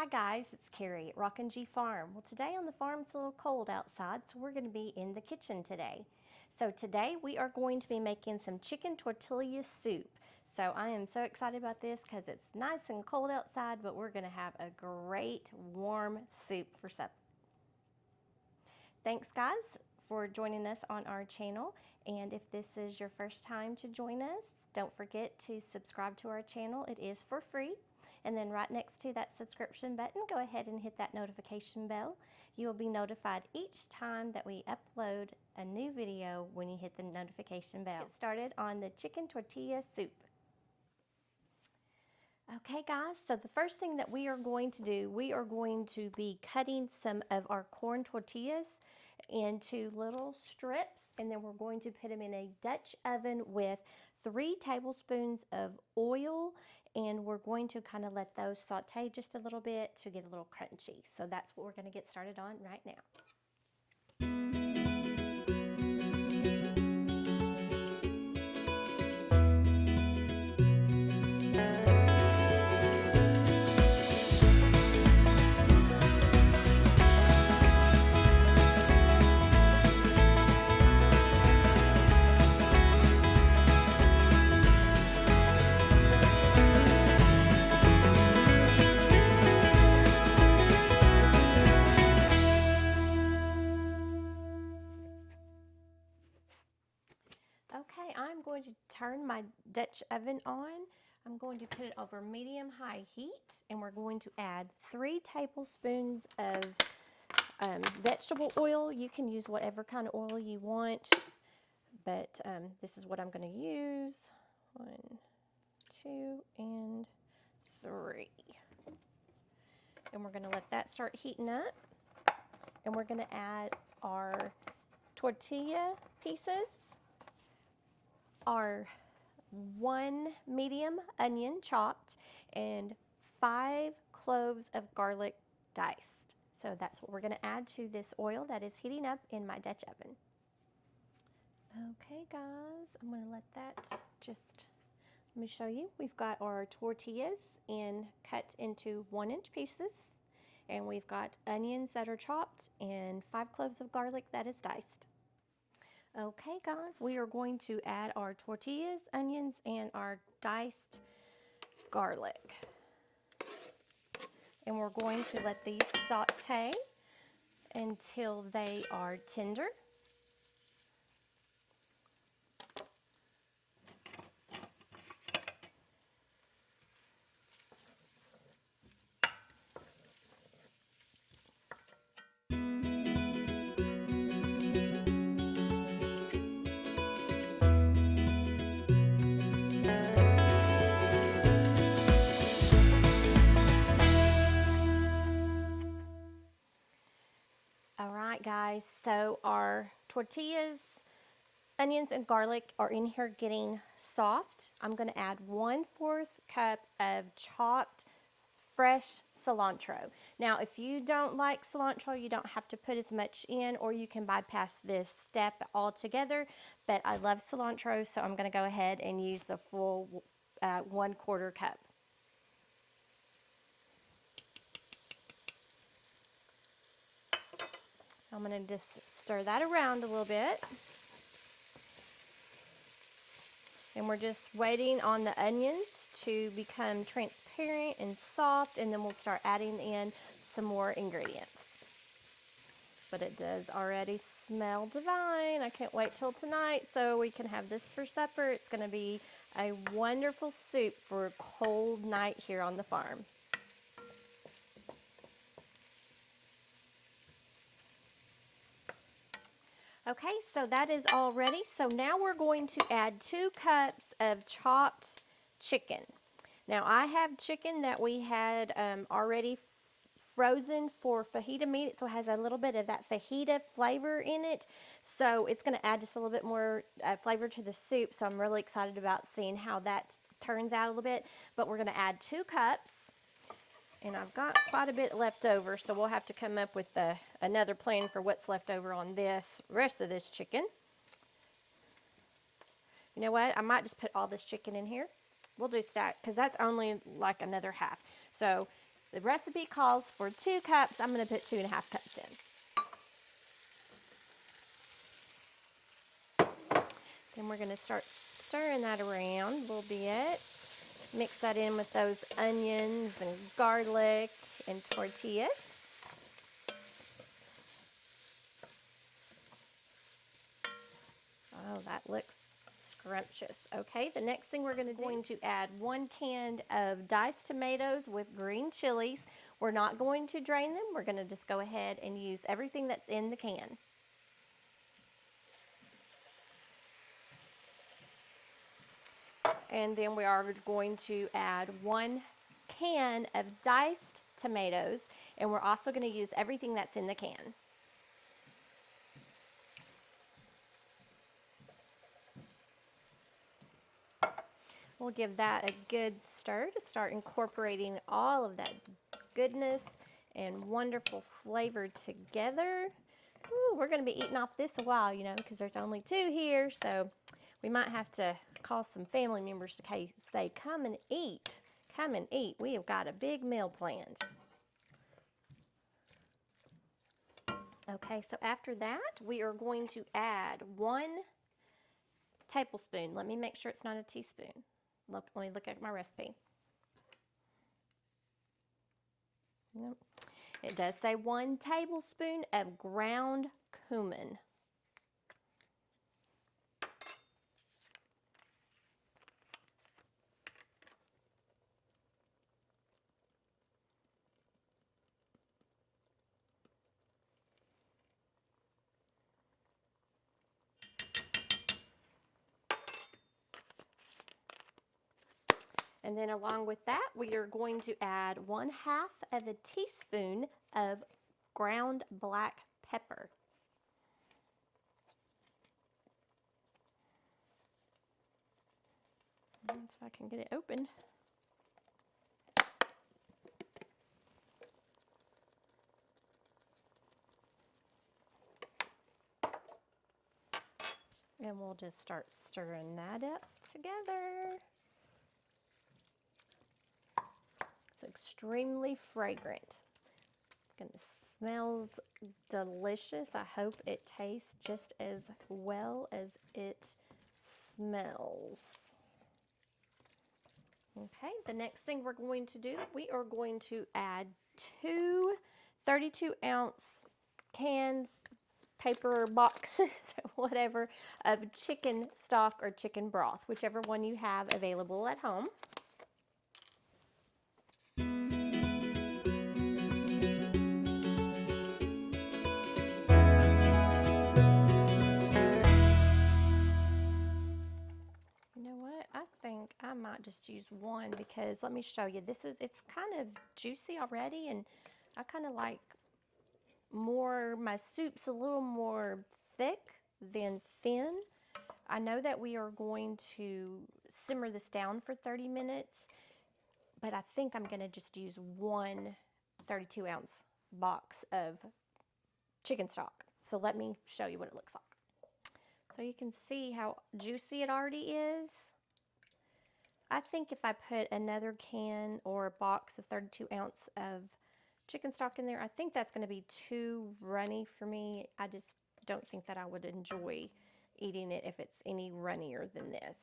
guys, it's Carrie at Rockingfarm. Well, today on the farm it's a little cold outside, so we're going to be in the kitchen today. So today we are going to be making some chicken tortilla soup. So I am so excited about this because it's nice and cold outside, but we're going to have a great warm soup for supper. Thanks guys for joining us on our channel, and if this is your first time to join us, don't forget to subscribe to our channel. It is for free. And then right next to that subscription button, go ahead and hit that notification bell. You will be notified each time that we upload a new video when you hit the notification bell. Get started on the chicken tortilla soup. Okay guys, so the first thing that we are going to do, we are going to be cutting some of our corn tortillas into little strips, and then we're going to put them in a Dutch oven with 3 tablespoons of oil, and we're going to kind of let those saute just a little bit to get a little crunchy. So that's what we're going to get started on right now. Okay, I'm going to turn my Dutch oven on. I'm going to put it over medium-high heat, and we're going to add 3 tablespoons of vegetable oil. You can use whatever kind of oil you want, but this is what I'm going to use. 1, 2, and 3. And we're going to let that start heating up, and we're going to add our tortilla pieces, our 1 medium onion chopped, and 5 cloves of garlic diced. So that's what we're going to add to this oil that is heating up in my Dutch oven. Okay guys, I'm going to let that let me show you. We've got our tortillas cut into 1-inch pieces, and we've got onions that are chopped and 5 cloves of garlic that is diced. Okay guys, we are going to add our tortillas, onions, and our diced garlic. And we're going to let these saute until they are tender. Alright guys, so our tortillas, onions, and garlic are in here getting soft. I'm going to add 1/4 cup of chopped fresh cilantro. Now if you don't like cilantro, you don't have to put as much in, or you can bypass this step altogether, but I love cilantro, so I'm going to go ahead and use the full 1/4 cup. I'm going to just stir that around a little bit. And we're just waiting on the onions to become transparent and soft, and then we'll start adding in some more ingredients. But it does already smell divine. I can't wait till tonight so we can have this for supper. It's going to be a wonderful soup for a cold night here on the farm. Okay, so that is all ready. So now we're going to add 2 cups of chopped chicken. Now I have chicken that we had already frozen for fajita meat, so it has a little bit of that fajita flavor in it. So it's going to add just a little bit more flavor to the soup, so I'm really excited about seeing how that turns out a little bit. But we're going to add 2 cups. And I've got quite a bit left over, so we'll have to come up with another plan for what's left over on this rest of this chicken. You know what? I might just put all this chicken in here. We'll do stack because that's only like another half. So The recipe calls for 2 cups. I'm going to put 2.5 cups in. Then we're going to start stirring that around a little bit. Mix that in with those onions and garlic and tortillas. Oh, that looks scrumptious. Okay, the next thing we're going to add 1 can of diced tomatoes with green chilies. We're not going to drain them. We're going to just go ahead and use everything that's in the can. And then we are going to add 1 can of diced tomatoes, and we're also going to use everything that's in the can. We'll give that a good stir to start incorporating all of that goodness and wonderful flavor together. Ooh, we're going to be eating off this a while, you know, because there's only 2 here, so we might have to call some family members to say, come and eat. Come and eat. We have got a big meal planned. Okay, so after that, we are going to add 1 tablespoon. Let me make sure it's not a teaspoon. Let me look at my recipe. Nope. It does say 1 tablespoon of ground cumin. And then along with that, we are going to add 1/2 of a teaspoon of ground black pepper. Let's see if I can get it opened. And we'll just start stirring that up together. It's extremely fragrant. It smells delicious. I hope it tastes just as well as it smells. Okay, the next thing we're going to do, we are going to add 2 32-ounce cans, paper boxes, whatever, of chicken stock or chicken broth, whichever one you have available at home. You know what? I think I might just use 1 because let me show you. It's kind of juicy already, and I kind of like my soup's a little more thick than thin. I know that we are going to simmer this down for 30 minutes, but I think I'm going to just use 1 32-ounce box of chicken stock. So let me show you what it looks like. So you can see how juicy it already is. I think if I put another can or a box of 32-ounce of chicken stock in there, I think that's going to be too runny for me. I just don't think that I would enjoy eating it if it's any runnier than this.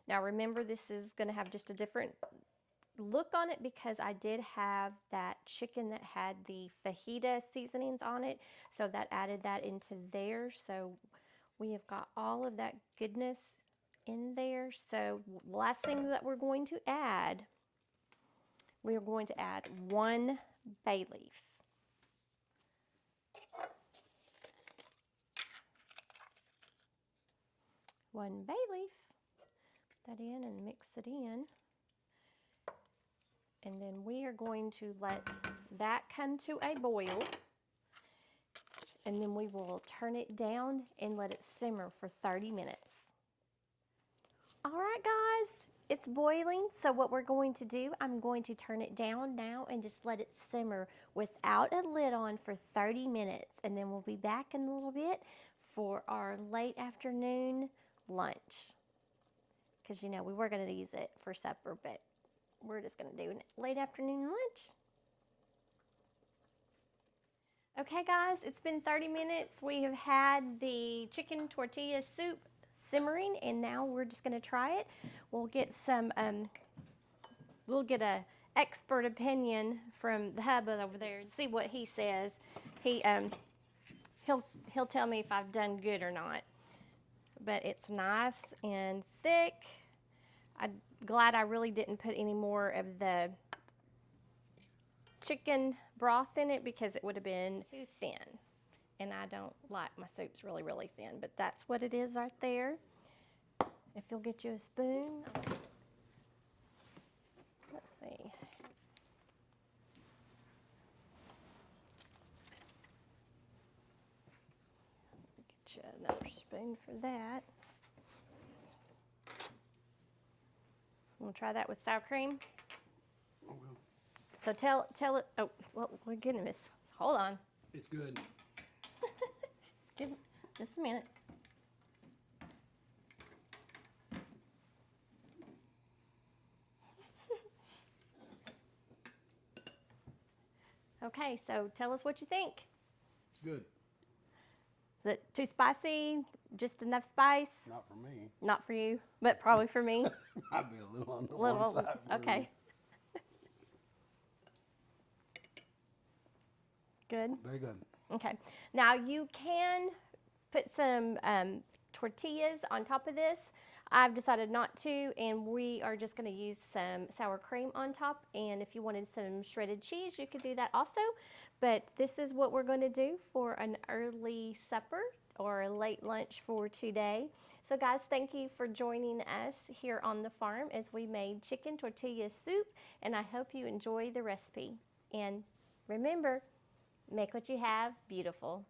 Now remember, this is going to have just a different look on it because I did have that chicken that had the fajita seasonings on it, so that added that into there. So we have got all of that goodness in there. So last thing that we're going to add, we are going to add 1 bay leaf. One bay leaf. Put that in and mix it in. And then we are going to let that come to a boil. And then we will turn it down and let it simmer for 30 minutes. All right, guys, it's boiling. So what we're going to do, I'm going to turn it down now and just let it simmer without a lid on for 30 minutes. And then we'll be back in a little bit for our late afternoon lunch. Because, you know, we were going to use it for supper, but we're just going to do a late afternoon lunch. Okay guys, it's been 30 minutes. We have had the chicken tortilla soup simmering and now we're just gonna try it. We'll get some, we'll get a expert opinion from the hubba over there, see what he says. He'll tell me if I've done good or not. But it's nice and thick. I'm glad I really didn't put any more of the chicken broth in it because it would have been too thin. And I don't like my soups really, really thin, but that's what it is right there. If you'll get you a spoon. Let's see. Get you another spoon for that. We'll try that with sour cream. I will. So tell it, oh, well, goodness, hold on. It's good. Give just a minute. Okay, so tell us what you think. It's good. Is it too spicy? Just enough spice? Not for me. Not for you, but probably for me. Might be a little on the one side. Okay. Me. Good. Very good. Okay. Now you can put some tortillas on top of this. I've decided not to, and we are just going to use some sour cream on top. And if you wanted some shredded cheese, you could do that also. But this is what we're going to do for an early supper or a late lunch for today. So guys, thank you for joining us here on the farm as we made chicken tortilla soup, and I hope you enjoy the recipe. And remember, make what you have beautiful.